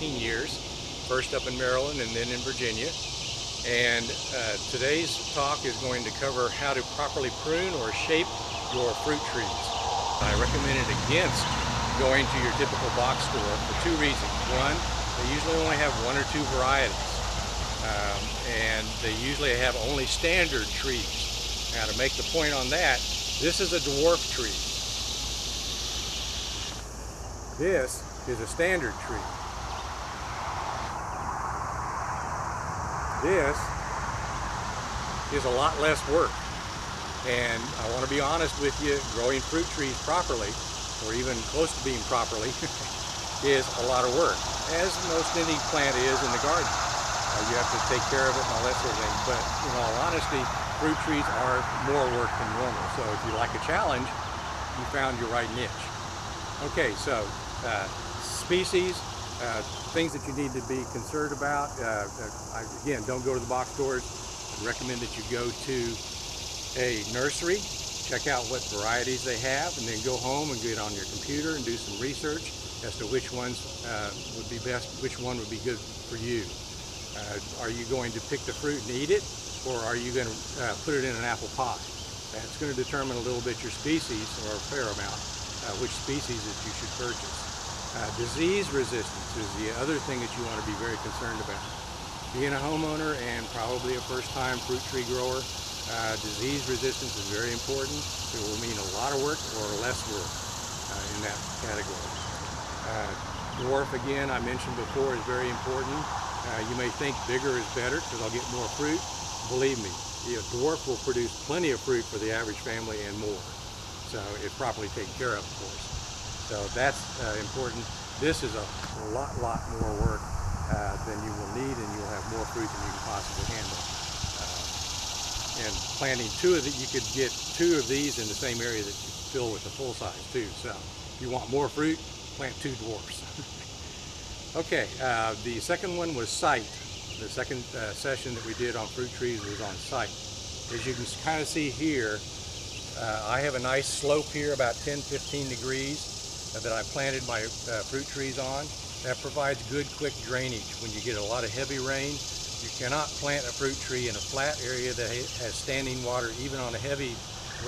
15 years, first up in Maryland and then in Virginia. And today's talk is going to cover how to properly prune or shape your fruit trees. I recommend it against going to your typical box store for two reasons. One, they usually only have one or two varieties, and they usually have only standard trees. Now, to make the point on that, this is a dwarf tree. This is a standard tree. This is a lot less work. And I want to be honest with you, growing fruit trees properly, or even close to being properly, is a lot of work, as most any plant is in the garden. You have to take care of it and all that sort of thing. But in all honesty, fruit trees are more work than normal. So if you like a challenge, you found your right niche. Okay, so species, things that you need to be concerned about. Again, don't go to the box stores. I recommend that you go to a nursery, check out what varieties they have, and then go home and get on your computer and do some research as to which ones would be best, which one would be good for you. Are you going to pick the fruit and eat it, or are you going to put it in an apple pie? That's going to determine a little bit your species, or a fair amount, which species that you should purchase. Disease resistance is the other thing that you want to be very concerned about. Being a homeowner and probably a first-time fruit tree grower, disease resistance is very important. It will mean a lot of work or less work in that category. Dwarf, again, I mentioned before, is very important. You may think bigger is better because I'll get more fruit. Believe me, a dwarf will produce plenty of fruit for the average family and more. So it's properly taken care of course. So that's important. This is a lot more work than you will need, and you'll have more fruit than you can possibly handle. And planting two of you could get two of these in the same area that you fill with the full size too. So if you want more fruit, plant two dwarfs. Okay, the second one was site. The second session that we did on fruit trees was on site. As you can kind of see here, I have a nice slope here, about 10-15 degrees, that I planted my fruit trees on. That provides good, quick drainage. When you get a lot of heavy rain, you cannot plant a fruit tree in a flat area that has standing water, even on a heavy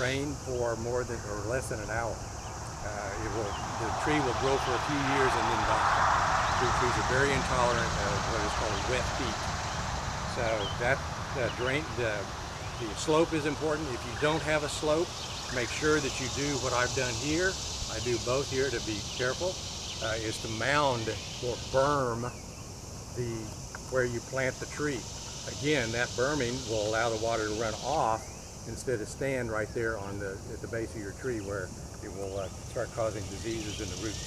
rain, for more than or less than an hour. The tree will grow for a few years and then die. Fruit trees are very intolerant of what is called wet feet. So that the slope is important. If you don't have a slope, make sure that you do what I've done here. I do both here to be careful, is to mound or berm where you plant the tree. Again, that berming will allow the water to run off instead of stand right there at the base of your tree, where it will start causing diseases in the roots.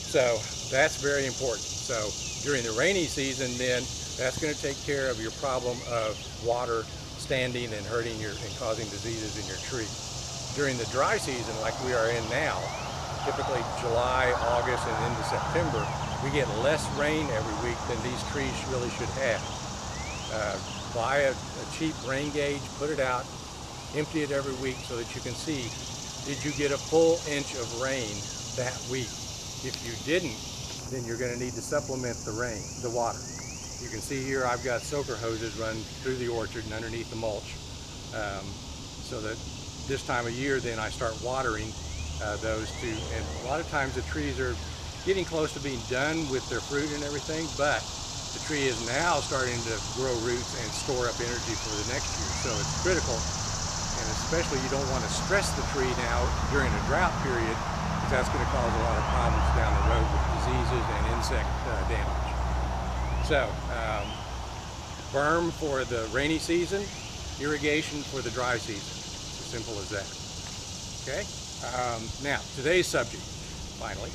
So that's very important. So during the rainy season, then that's going to take care of your problem of water standing and hurting and causing diseases in your tree. During the dry season, like we are in now, typically July, August, and into September, we get less rain every week than these trees really should have. Buy a cheap rain gauge, put it out, empty it every week so that you can see, did you get a full inch of rain that week? If you didn't, then you're going to need to supplement the water. You can see here I've got soaker hoses run through the orchard and underneath the mulch, so that this time of year then I start watering those two. And a lot of times the trees are getting close to being done with their fruit and everything, but the tree is now starting to grow roots and store up energy for the next year. So it's critical, and especially you don't want to stress the tree now during a drought period, because that's going to cause a lot of problems down the road with diseases and insect damage. So berm for the rainy season, irrigation for the dry season. It's as simple as that. Okay. Now today's subject, finally.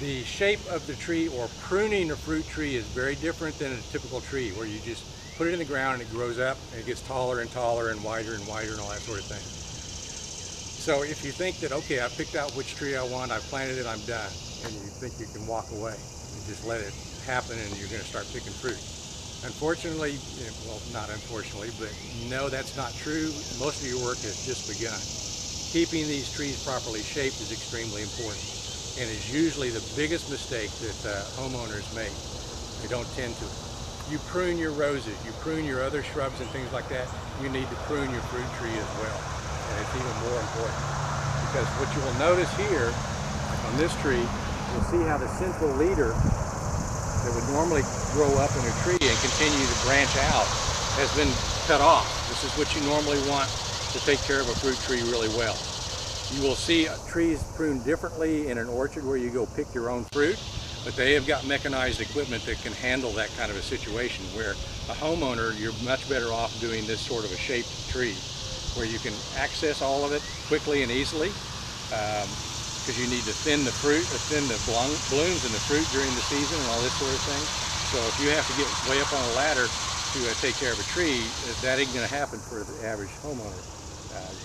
The shape of the tree, or pruning a fruit tree, is very different than a typical tree where you just put it in the ground and it grows up and it gets taller and taller and wider and all that sort of thing. So if you think that, okay, I picked out which tree I want, I planted it, I'm done, and you think you can walk away and just let it happen and you're going to start picking fruit. Unfortunately, well, not unfortunately, but no, that's not true. Most of your work has just begun. Keeping these trees properly shaped is extremely important. and is usually the biggest mistake that homeowners make. They don't tend to. You prune your roses, you prune your other shrubs and things like that, you need to prune your fruit tree as well. And it's even more important. Because what you will notice here on this tree, you'll see how the central leader that would normally grow up in a tree and continue to branch out has been cut off. This is what you normally want to take care of a fruit tree really well. You will see trees pruned differently in an orchard where you go pick your own fruit, but they have got mechanized equipment that can handle that kind of a situation, where a homeowner, you're much better off doing this sort of a shaped tree where you can access all of it quickly and easily, because you need to thin the fruit, thin the blooms and the fruit during the season and all this sort of thing. So if you have to get way up on a ladder to take care of a tree, that ain't going to happen for the average homeowner.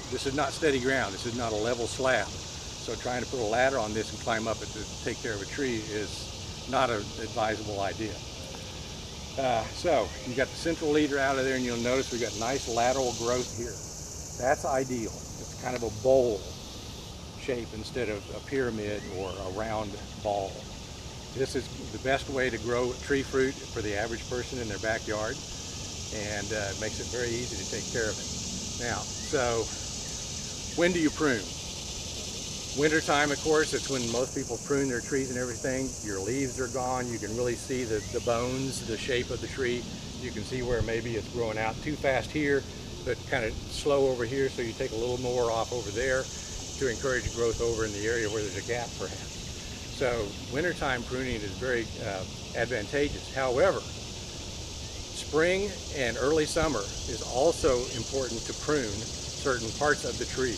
This is not steady ground. This is not a level slab. So trying to put a ladder on this and climb up it to take care of a tree is not an advisable idea. So you've got the central leader out of there, and you'll notice we've got nice lateral growth here. That's ideal. It's kind of a bowl shape instead of a pyramid or a round ball. This is the best way to grow tree fruit for the average person in their backyard, and it makes it very easy to take care of it. Now, so when do you prune? Wintertime, of course, it's when most people prune their trees and everything. Your leaves are gone. You can really see the bones, the shape of the tree. You can see where maybe it's growing out too fast here, but kind of slow over here, so you take a little more off over there to encourage growth over in the area where there's a gap perhaps. So wintertime pruning is very advantageous. However, spring and early summer is also important to prune certain parts of the tree.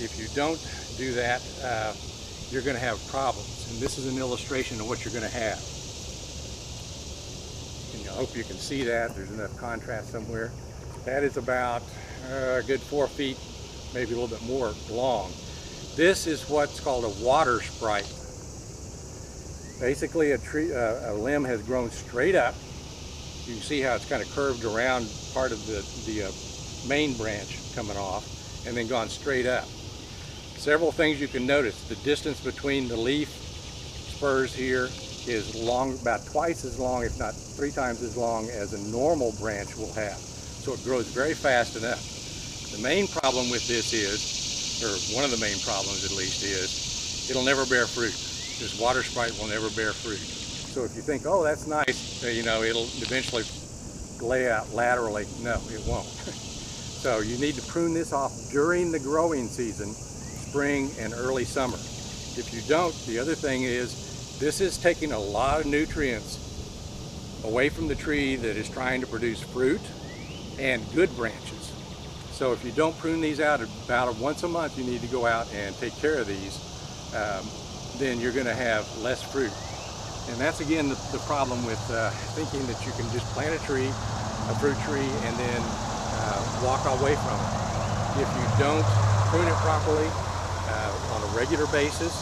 If you don't do that, you're going to have problems. And this is an illustration of what you're going to have. And I hope you can see that. There's enough contrast somewhere. That is about a good 4 feet, maybe a little bit more long. This is what's called a water sprite. Basically, a limb has grown straight up. You can see how it's kind of curved around part of the main branch coming off, and then gone straight up. Several things you can notice. The distance between the leaf spurs here is long, about twice as long, if not 3 times as long as a normal branch will have. So it grows very fast enough. The main problem with this is, or one of the main problems at least, is it'll never bear fruit. This water sprite will never bear fruit. So if you think, oh, that's nice, you know, it'll eventually lay out laterally. No, it won't. So you need to prune this off during the growing season, spring and early summer. If you don't, the other thing is, this is taking a lot of nutrients away from the tree that is trying to produce fruit and good branches. So if you don't prune these out about once a month, you need to go out and take care of these, then you're going to have less fruit. And that's again the problem with thinking that you can just plant a tree, a fruit tree, and then walk away from it. If you don't prune it properly on a regular basis,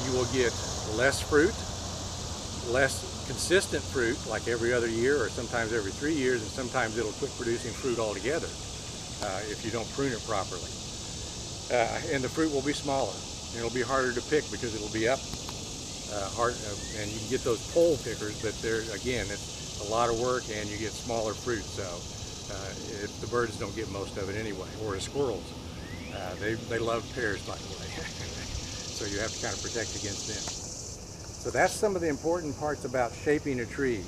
you will get less fruit, less consistent fruit, like every other year or sometimes every 3 years, and sometimes it'll quit producing fruit altogether if you don't prune it properly. And the fruit will be smaller. It'll be harder to pick because it'll be up hard, and you can get those pole pickers, but there again, it's a lot of work and you get smaller fruit. So if the birds don't get most of it anyway, or the squirrels, they love pears, by the way. So you have to kind of protect against them. So that's some of the important parts about shaping a tree.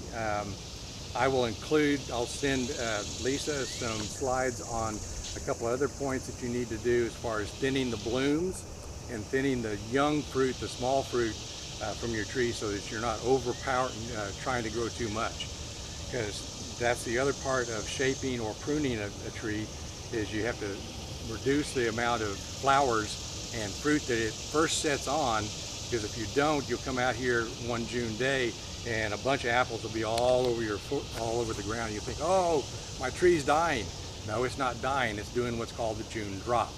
I'll send Lisa some slides on a couple other points that you need to do as far as thinning the blooms and thinning the young fruit, the small fruit from your tree, so that you're not overpowering, trying to grow too much. Because that's the other part of shaping or pruning a tree, is you have to reduce the amount of flowers and fruit that it first sets on, because if you don't, you'll come out here one June day and a bunch of apples will be all over your foot, all over the ground. You think, oh, my tree's dying. No, it's not dying. It's doing what's called the June drop.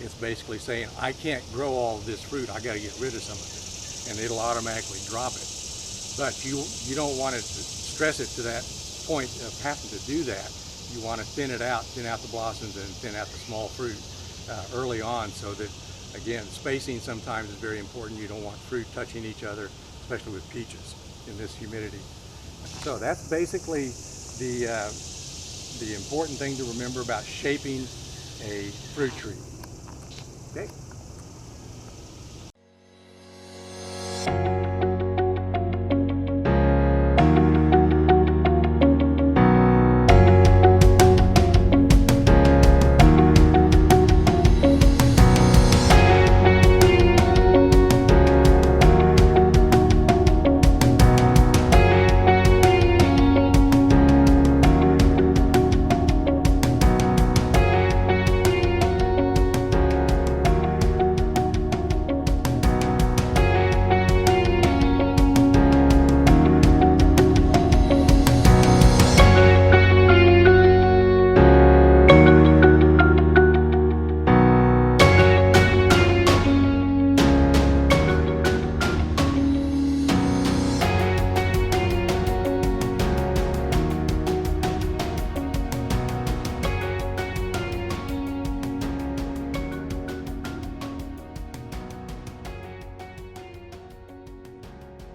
It's basically saying, I can't grow all of this fruit. I got to get rid of some of it, and it'll automatically drop it. But you don't want to stress it to that point of having to do that. You want to thin out the blossoms and thin out the small fruit early on, so that Again, spacing sometimes is very important. You don't want fruit touching each other, especially with peaches in this humidity. So that's basically the important thing to remember about shaping a fruit tree. Okay.